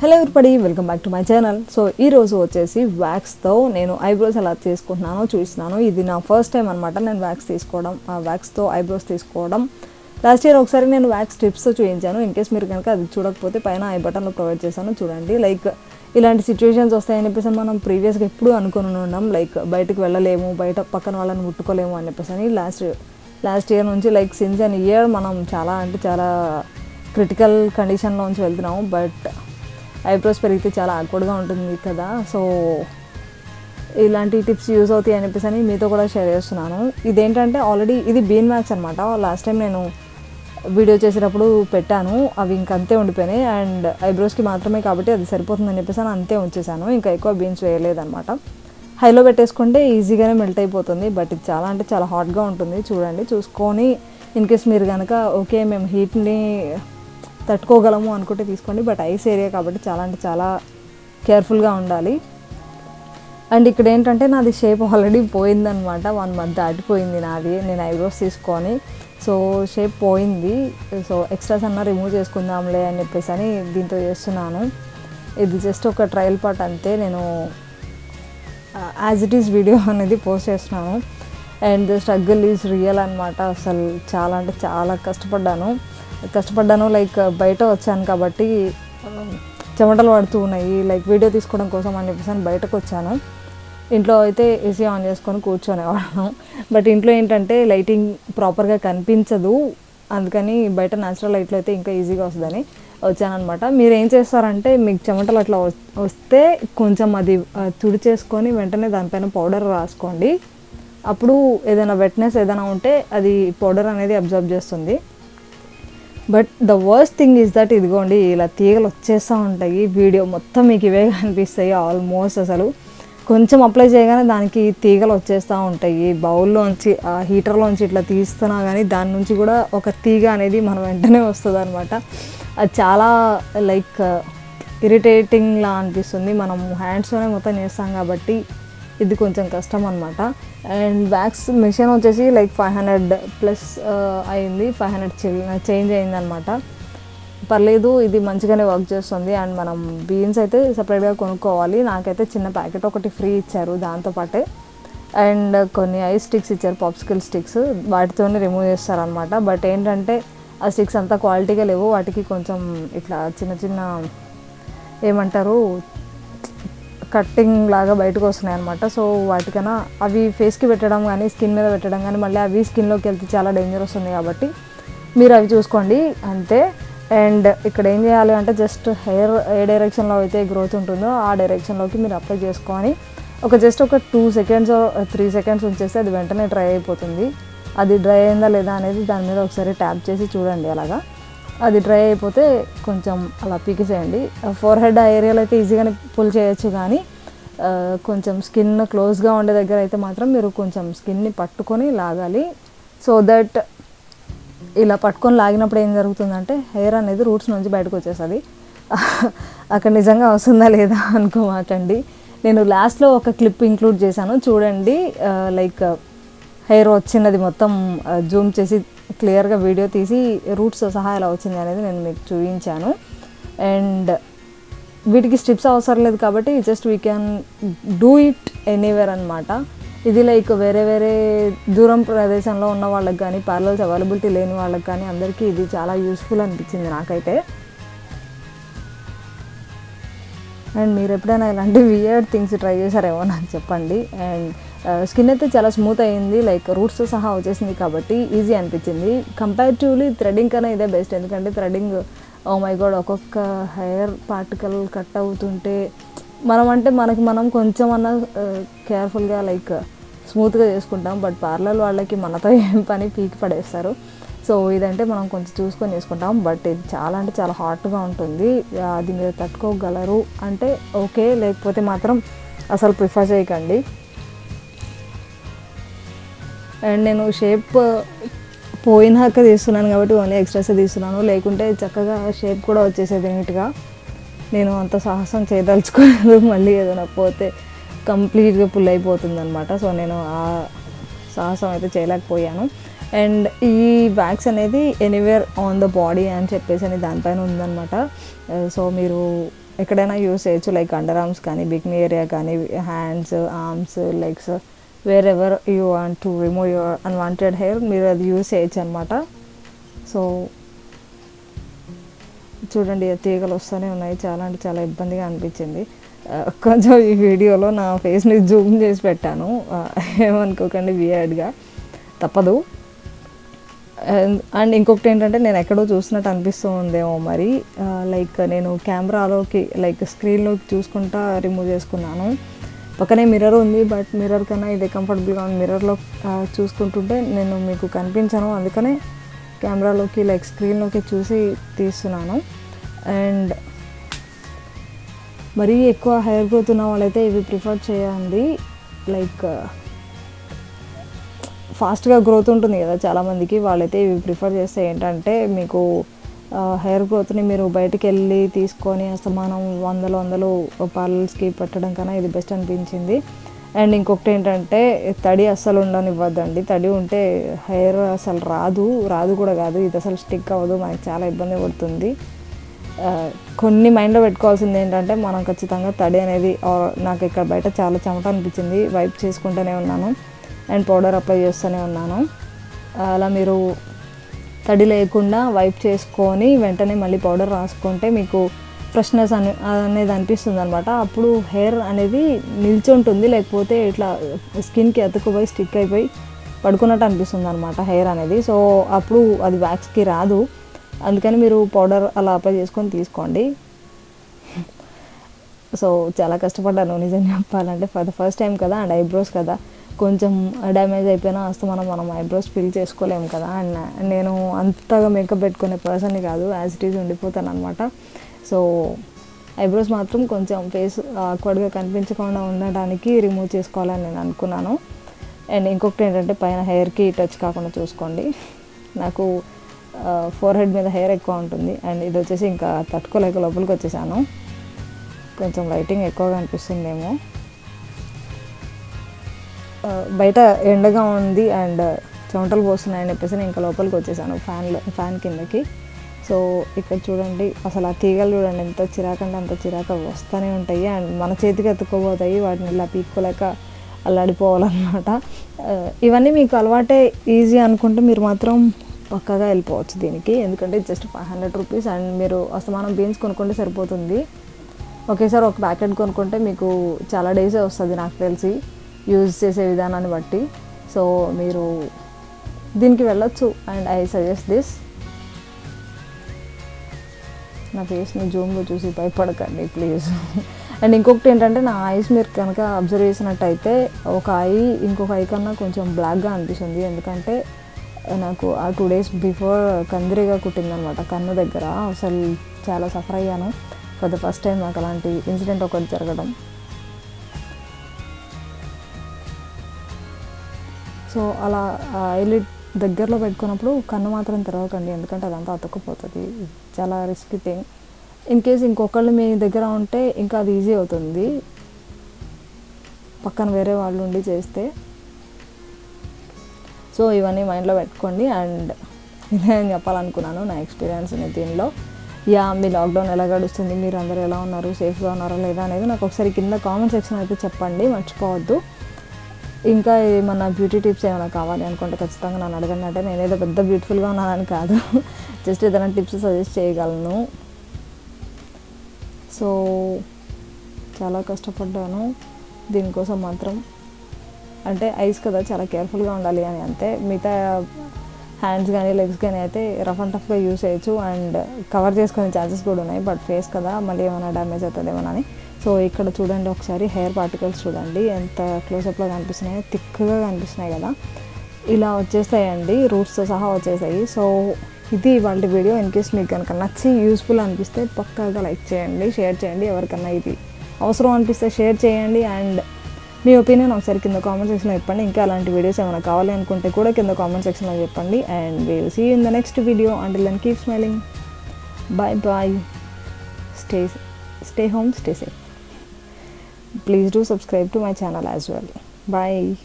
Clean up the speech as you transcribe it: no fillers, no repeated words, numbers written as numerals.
Hello everybody, welcome back to my channel. So ఈరోజు వచ్చేసి వ్యాక్స్తో నేను ఐబ్రోస్ ఎలా తీసుకుంటున్నానో చూస్తున్నాను. ఇది నా ఫస్ట్ టైం అనమాట నేను వ్యాక్స్తో ఐబ్రోస్ తీసుకోవడం. లాస్ట్ ఇయర్ ఒకసారి నేను వ్యాక్స్ టిప్స్తో చూపించాను. ఇన్కేస్ మీరు కనుక అది చూడకపోతే పైన ఐ బటన్లో ప్రొవైడ్ చేశాను, చూడండి. లైక్ ఇలాంటి సిచ్యువేషన్స్ వస్తాయని చెప్పేసి మనం ప్రీవియస్గా ఎప్పుడు అనుకుని ఉన్నాం. లైక్ బయటకు వెళ్ళలేము, బయట పక్కన వాళ్ళని ముట్టుకోలేము అని చెప్పేసి అని లాస్ట్ ఇయర్ నుంచి లైక్ సిన్స్ అన్ ఇయర్ మనం చాలా క్రిటికల్ కండిషన్లోంచి వెళ్తున్నాము. బట్ ఐబ్రోస్ పెరిగితే చాలా ఆక్వర్డ్గా ఉంటుంది కదా. సో ఇలాంటి టిప్స్ యూజ్ అవుతాయి అని చెప్పేసి అని మీతో కూడా షేర్ చేస్తున్నాను. ఇదేంటంటే ఆల్రెడీ ఇది బీన్ వ్యాక్స్ అనమాట. లాస్ట్ టైం నేను వీడియో చేసేటప్పుడు పెట్టాను, అవి ఇంకంతే ఉండిపోయినాయి. అండ్ ఐబ్రోస్కి మాత్రమే కాబట్టి అది సరిపోతుందని చెప్పేసి అని అంతే ఉంచేసాను, ఇంకా ఎక్కువ బీన్స్ వేయలేదన్నమాట. హైలో పెట్టేసుకుంటే ఈజీగానే మెల్ట్ అయిపోతుంది. బట్ ఇది చాలా హాట్గా ఉంటుంది. చూడండి, చూసుకొని ఇన్కేస్ మీరు కనుక ఓకే మేము హీట్ని తట్టుకోగలము అనుకుంటే తీసుకోండి. బట్ ఐస్ ఏరియా కాబట్టి చాలా కేర్ఫుల్గా ఉండాలి. అండ్ ఇక్కడ ఏంటంటే నాది షేప్ ఆల్రెడీ పోయిందనమాట. 1 month దాటిపోయింది నాది, నేను ఐబ్రోస్ తీసుకొని. సో షేప్ పోయింది. సో ఎక్స్ట్రాస్ అన్నా రిమూవ్ చేసుకుందాంలే అని చెప్పేసి అని దీంతో చేస్తున్నాను. ఇది జస్ట్ ఒక ట్రయల్ పార్ట్ అంతే. నేను యాజ్ ఇట్ ఈస్ వీడియో అనేది పోస్ట్ చేస్తున్నాను. And the struggle is real అనమాట. అసలు చాలా కష్టపడ్డాను. లైక్ బయట వచ్చాను కాబట్టి చెమటలు పడుతూ ఉన్నాయి. లైక్ వీడియో తీసుకోవడం కోసం అని చెప్పేసి బయటకు వచ్చాను. ఇంట్లో అయితే ఏసీ ఆన్ చేసుకొని కూర్చొనేవాళ్ళం. బట్ ఇంట్లో ఏంటంటే లైటింగ్ ప్రాపర్గా కనిపించదు, అందుకని బయట న్యాచురల్ లైట్లో అయితే ఇంకా ఈజీగా వస్తుందని వచ్చానమాట. మీరు ఏం చేస్తారంటే మీకు చెమటలు అట్లా వస్తే కొంచెం అది తుడిచేసుకొని వెంటనే దానిపైన పౌడర్ రాసుకోండి. అప్పుడు ఏదైనా వెట్నెస్ ఏదైనా ఉంటే అది పౌడర్ అనేది అబ్జర్వ్ చేస్తుంది. But the worst thing is that ఇదిగోండి ఇలా తీగలు వచ్చేస్తూ ఉంటాయి. వీడియో మొత్తం మీకు ఇవే కనిపిస్తాయి ఆల్మోస్ట్. అసలు కొంచెం అప్లై చేయగానే దానికి తీగలు వచ్చేస్తూ ఉంటాయి. బౌల్లోంచి హీటర్లోంచి ఇట్లా తీస్తున్నా కానీ దాని నుంచి కూడా ఒక తీగ అనేది మనం వెంటనే వస్తుంది అనమాట. అది చాలా లైక్ ఇరిటేటింగ్లా అనిపిస్తుంది. మనం హ్యాండ్స్తోనే మొత్తం చేస్తాం కాబట్టి ఇది కొంచెం కష్టం అనమాట. అండ్ వ్యాక్స్ మిషన్ వచ్చేసి లైక్ 500+ అయింది, 500 చేంజ్ అయిందనమాట. పర్లేదు, ఇది మంచిగానే వర్క్ చేస్తుంది. అండ్ మనం బీన్స్ అయితే సపరేట్గా కొనుక్కోవాలి. నాకైతే చిన్న ప్యాకెట్ ఒకటి ఫ్రీ ఇచ్చారు దాంతోపాటే. అండ్ కొన్ని ఐస్ స్టిక్స్ ఇచ్చారు, పాప్సికల్ స్టిక్స్, వాటితోనే రిమూవ్ చేస్తారనమాట. బట్ ఏంటంటే ఆ స్టిక్స్ అంతా క్వాలిటీగా లేవు. వాటికి కొంచెం ఇట్లా చిన్న ఏమంటారు కట్టింగ్ లాగా బయటకు వస్తున్నాయి అనమాట. సో వాటికన్నా అవి ఫేస్కి పెట్టడం కానీ స్కిన్ మీద పెట్టడం కానీ మళ్ళీ అవి స్కిన్లోకి వెళ్తే చాలా డేంజర్ వస్తుంది కాబట్టి మీరు అవి చూసుకోండి అంతే. అండ్ ఇక్కడ ఏం చేయాలి అంటే జస్ట్ హెయిర్ ఏ డైరెక్షన్లో అయితే గ్రోత్ ఉంటుందో ఆ డైరెక్షన్లోకి మీరు అప్లై చేసుకొని జస్ట్ ఒక 2 seconds 3 seconds ఉంచేస్తే అది వెంటనే డ్రై అయిపోతుంది. అది డ్రై అయిందా లేదా అనేది దాని మీద ఒకసారి ట్యాప్ చేసి చూడండి. అలాగా అది డ్రై అయిపోతే కొంచెం అలా పీకేసేయండి. ఫోర్ హెడ్ ఆ ఏరియాలో అయితే ఈజీగానే పుల్ చేయొచ్చు, కానీ కొంచెం స్కిన్ క్లోజ్గా ఉండే దగ్గర అయితే మాత్రం మీరు కొంచెం స్కిన్ని పట్టుకొని లాగాలి. సో దట్ ఇలా పట్టుకొని లాగినప్పుడు ఏం జరుగుతుందంటే హెయిర్ అనేది రూట్స్ నుంచి బయటకు వచ్చేస్తుంది. అక్కడ నిజంగా వస్తుందా లేదా అనుకోమాకండి. నేను లాస్ట్లో ఒక క్లిప్ ఇంక్లూడ్ చేశాను, చూడండి. లైక్ హెయిర్ వచ్చినది మొత్తం జూమ్ చేసి క్లియర్గా వీడియో తీసి రూట్స్ సహా ఎలా వచ్చింది అనేది నేను మీకు చూపించాను. అండ్ వీటికి స్ట్రిప్స్ అవసరం లేదు కాబట్టి just we can do it anywhere అనమాట. ఇది లైక్ వేరే దూరం ప్రదేశంలో ఉన్న వాళ్ళకి కానీ పార్లర్స్ అవైలబిలిటీ లేని వాళ్ళకి కానీ అందరికీ ఇది చాలా యూస్ఫుల్ అనిపించింది నాకైతే. అండ్ మీరు ఎప్పుడైనా ఇలాంటి వియర్డ్ థింగ్స్ ట్రై చేశారేమో నాకు చెప్పండి. అండ్ స్కిన్ అయితే చాలా స్మూత్ అయ్యింది, లైక్ రూట్స్ సహా వచ్చేసింది కాబట్టి ఈజీ అనిపించింది. కంపారిటివ్లీ థ్రెడింగ్ కన్నా ఇదే బెస్ట్. ఎందుకంటే థ్రెడింగ్ ఓ మై గాడ్ ఒక్కొక్క హెయిర్ పార్టికల్ కట్ అవుతుంటే మనకి మనం కొంచెం అన్నా కేర్ఫుల్గా లైక్ స్మూత్గా చేసుకుంటాం. బట్ పార్లర్ వాళ్ళకి మనతో ఏం పని పీకి పడేస్తారు. సో ఇదంటే మనం కొంచెం చూసుకొని చేసుకుంటాం. బట్ ఇది చాలా హాట్గా ఉంటుంది. అది మీరు తట్టుకోగలరు అంటే ఓకే, లేకపోతే మాత్రం అసలు ప్రిఫర్ చేయకండి. అండ్ నేను షేప్ పోయినాక తీస్తున్నాను కాబట్టి ఓన్లీ ఎక్స్ట్రాస్ తీస్తున్నాను, లేకుంటే చక్కగా షేప్ కూడా వచ్చేసేది నీట్గా. నేను అంత సాహసం చేయదలుచుకోలేదు, మళ్ళీ ఏదైనా పోతే కంప్లీట్గా పుల్ అయిపోతుంది అనమాట. సో నేను ఆ సాహసం అయితే చేయలేకపోయాను. అండ్ ఈ వ్యాక్స్ అనేది ఎనీవేర్ ఆన్ ద బాడీ అని చెప్పేసి అని దానిపైన ఉందన్నమాట. సో మీరు ఎక్కడైనా యూస్ చేయొచ్చు, లైక్ అండర్ ఆర్మ్స్ కానీ, బిగ్నీ ఏరియా కానీ, hands, arms, legs, wear ever you want to remove your unwanted hair మీరు అది యూస్ చేయొచ్చు అనమాట. సో చూడండి తీగలు వస్తూనే ఉన్నాయి, చాలా అంటే చాలా ఇబ్బందిగా అనిపించింది. కొంచెం ఈ వీడియోలో నా ఫేస్ని జూమ్ చేసి పెట్టాను, ఏమనుకోకండి, వియర్డ్గా, తప్పదు. అండ్ ఇంకొకటి ఏంటంటే నేను ఎక్కడో చూసినట్టు అనిపిస్తూ ఉందేమో మరి, లైక్ నేను కెమెరాలోకి లైక్ స్క్రీన్లోకి చూసుకుంటా రిమూవ్ చేసుకున్నాను. పక్కనే మిర్రర్ ఉంది, బట్ మిర్రర్ కన్నా ఇది కంఫర్టబుల్గా ఉంది. మిర్రర్లో చూసుకుంటుంటే నేను మీకు కనిపించాను, అందుకనే కెమెరాలోకి లైక్ స్క్రీన్లోకి చూసి తీస్తున్నాను. అండ్ మరీ ఎక్కువ హెయిర్ గ్రోత్ ఉన్న వాళ్ళైతే ఇవి ప్రిఫర్ చేయండి. లైక్ ఫాస్ట్గా గ్రోత్ ఉంటుంది కదా చాలామందికి, వాళ్ళైతే ఇవి ప్రిఫర్ చేస్తే ఏంటంటే మీకు హెయిర్ గ్రోత్ని మీరు బయటికి వెళ్ళి తీసుకొని అస్తమానం వందలు పార్లర్స్కి పెట్టడం కన్నా ఇది బెస్ట్ అనిపించింది. అండ్ ఇంకొకటి ఏంటంటే తడి అస్సలు ఉండనివ్వద్దండి. తడి ఉంటే హెయిర్ అసలు రాదు కూడా కాదు, ఇది అసలు స్టిక్ అవ్వదు, మనకి చాలా ఇబ్బంది పడుతుంది. కొన్ని మైండ్లో పెట్టుకోవాల్సింది ఏంటంటే మనం ఖచ్చితంగా తడి అనేది, నాకు ఇక్కడ బయట చాలా చెమట అనిపించింది, వైప్ చేసుకుంటూనే ఉన్నాను అండ్ పౌడర్ అప్లై చేస్తూనే ఉన్నాను. అలా మీరు తడి లేకుండా వైప్ చేసుకొని వెంటనే మళ్ళీ పౌడర్ రాసుకుంటే మీకు ఫ్రెష్నెస్ అనేది అనిపిస్తుంది అనమాట. అప్పుడు హెయిర్ అనేది నిల్చుంటుంది, లేకపోతే ఇట్లా స్కిన్కి అతుక్కుపోయి స్టిక్ అయిపోయి పడుకున్నట్టు అనిపిస్తుంది అనమాట హెయిర్ అనేది. సో అప్పుడు అది వ్యాక్స్కి రాదు, అందుకని మీరు పౌడర్ అలా అప్లై చేసుకొని తీసుకోండి. సో చాలా కష్టపడ్డాను నిజంగా చెప్పాలంటే, ఫర్ ద ఫస్ట్ టైం కదా, అండ్ ఐబ్రోస్ కదా, కొంచెం డ్యామేజ్ అయిపోయినా మనం ఐబ్రోస్ ఫిల్ చేసుకోలేము కదా. అండ్ నేను అంతగా మేకప్ పెట్టుకునే పర్సన్ని కాదు, యాజ్ ఇట్ ఈజ్ ఉండిపోతాను అనమాట. సో ఐబ్రోస్ మాత్రం కొంచెం ఫేస్ ఆక్వర్డ్గా కనిపించకుండా ఉండడానికి రిమూవ్ చేసుకోవాలని నేను అనుకున్నాను. అండ్ ఇంకొకటి ఏంటంటే పైన హెయిర్కి టచ్ కాకుండా చూసుకోండి. నాకు ఫోర్ హెడ్ మీద హెయిర్ ఎక్కువ ఉంటుంది, అండ్ ఇది వచ్చేసి ఇంకా తట్టుకోలేక లోపలికి వచ్చేసాను. కొంచెం లైటింగ్ ఎక్కువగా అనిపిస్తుందేమో, బయట ఎండగా ఉంది అండ్ చెమటలు పోస్తున్నాయని చెప్పేసి నేను ఇంకా లోపలికి వచ్చేసాను ఫ్యాన్ కిందకి. సో ఇక్కడ చూడండి, అసలు ఆ తీగలు చూడండి ఎంత చిరాకంటే అంత చిరాక వస్తూనే ఉంటాయి అండ్ మన చేతికి ఎత్తుకోబోతాయి, వాటిని ఇలా పీక్కోలేక అల్లాడిపోవాలన్నమాట. ఇవన్నీ మీకు అలవాటే ఈజీ అనుకుంటే మీరు మాత్రం పక్కగా వెళ్ళిపోవచ్చు దీనికి, ఎందుకంటే జస్ట్ 500 రూపీస్ అండ్ మీరు అస్తమానం బీన్స్ కొనుక్కుంటే సరిపోతుంది. ఒకేసారి ఒక ప్యాకెట్ కొనుక్కుంటే మీకు చాలా డేసే వస్తుంది నాకు తెలిసి, యూజ్ చేసే విధానాన్ని బట్టి. సో మీరు దీనికి వెళ్ళొచ్చు అండ్ ఐ సజెస్ట్ దిస్. నా ఫేస్ని జూమ్లో చూసి భయపడకండి ప్లీజ్. అండ్ ఇంకొకటి ఏంటంటే నా ఐస్ మీరు కనుక అబ్జర్వ్ చేసినట్టయితే ఒక ఇంకొక ఐ కన్నా కొంచెం బ్లాక్గా అనిపిస్తుంది, ఎందుకంటే నాకు ఆ 2 days బిఫోర్ కందిరిగా కుట్టిందనమాట కన్ను దగ్గర. అసలు చాలా సఫర్ అయ్యాను, ఫర్ ద ఫస్ట్ టైం నాకు అలాంటి ఇన్సిడెంట్ ఒకటి జరగడం. సో అలా ఐలిడ్ దగ్గరలో పెట్టుకున్నప్పుడు కన్ను మాత్రం తెరవకండి, ఎందుకంటే అదంతా అతుక్కుపోతుంది, చాలా రిస్కీ థింగ్. ఇన్ కేస్ ఇంకొకళ్ళు మీ దగ్గర ఉంటే ఇంకా అది ఈజీ అవుతుంది, పక్కన వేరే వాళ్ళు ఉండి చేస్తే. సో ఇవన్నీ మైండ్లో పెట్టుకోండి. అండ్ ఇదే నేను చెప్పాలనుకున్నాను నా ఎక్స్పీరియన్స్ని దీనిలో. మీ లాక్డౌన్ ఎలా గడుస్తుంది, మీరు అందరూ ఎలా ఉన్నారు, సేఫ్గా ఉన్నారా లేదా అనేది నాకు ఒకసారి కింద కామెంట్ సెక్షన్ అయితే చెప్పండి, మర్చిపోవద్దు. ఇంకా ఏమన్నా బ్యూటీ టిప్స్ ఏమైనా కావాలి అనుకుంటే ఖచ్చితంగా నన్ను అడగండి. అంటే నేనేదో పెద్ద బ్యూటిఫుల్గా ఉన్నానని కాదు, జస్ట్ ఏదైనా టిప్స్ సజెస్ట్ చేయగలను. సో చాలా కష్టపడ్డాను దీనికోసం మాత్రం, అంటే ఐస్ కదా చాలా కేర్ఫుల్గా ఉండాలి అని అంతే. మిగతా హ్యాండ్స్ కానీ లెగ్స్ కానీ అయితే రఫ్ అండ్ టఫ్గా యూస్ చేయొచ్చు అండ్ కవర్ చేసుకునే ఛాన్సెస్ కూడా ఉన్నాయి, బట్ ఫేస్ కదా మళ్ళీ ఏమైనా డ్యామేజ్ అవుతుందేమో అని. సో ఇక్కడ చూడండి ఒకసారి హెయిర్ పార్టికల్స్ చూడండి ఎంత క్లోజప్లో కనిపిస్తున్నాయో, థిక్గా కనిపిస్తున్నాయి కదా, ఇలా వచ్చేస్తాయండి, రూట్స్తో సహా వచ్చేసాయి. సో ఇది వాళ్ళ వీడియో. ఇన్ కేస్ మీకు కనుక నచ్చి యూస్ఫుల్ అనిపిస్తే పక్కాగా లైక్ చేయండి, షేర్ చేయండి, ఎవరికన్నా ఇది అవసరం అనిపిస్తే షేర్ చేయండి. అండ్ మీ ఒపీనియన్ ఒకసారి కింద కామెంట్ సెక్షన్లో చెప్పండి. ఇంకా అలాంటి వీడియోస్ ఏమైనా కావాలి అనుకుంటే కూడా కింద కామెంట్ సెక్షన్లో చెప్పండి. And will see you in the next video. Until then keep smiling. Bye. Stay home, stay safe. Please do subscribe to my channel as well. Bye.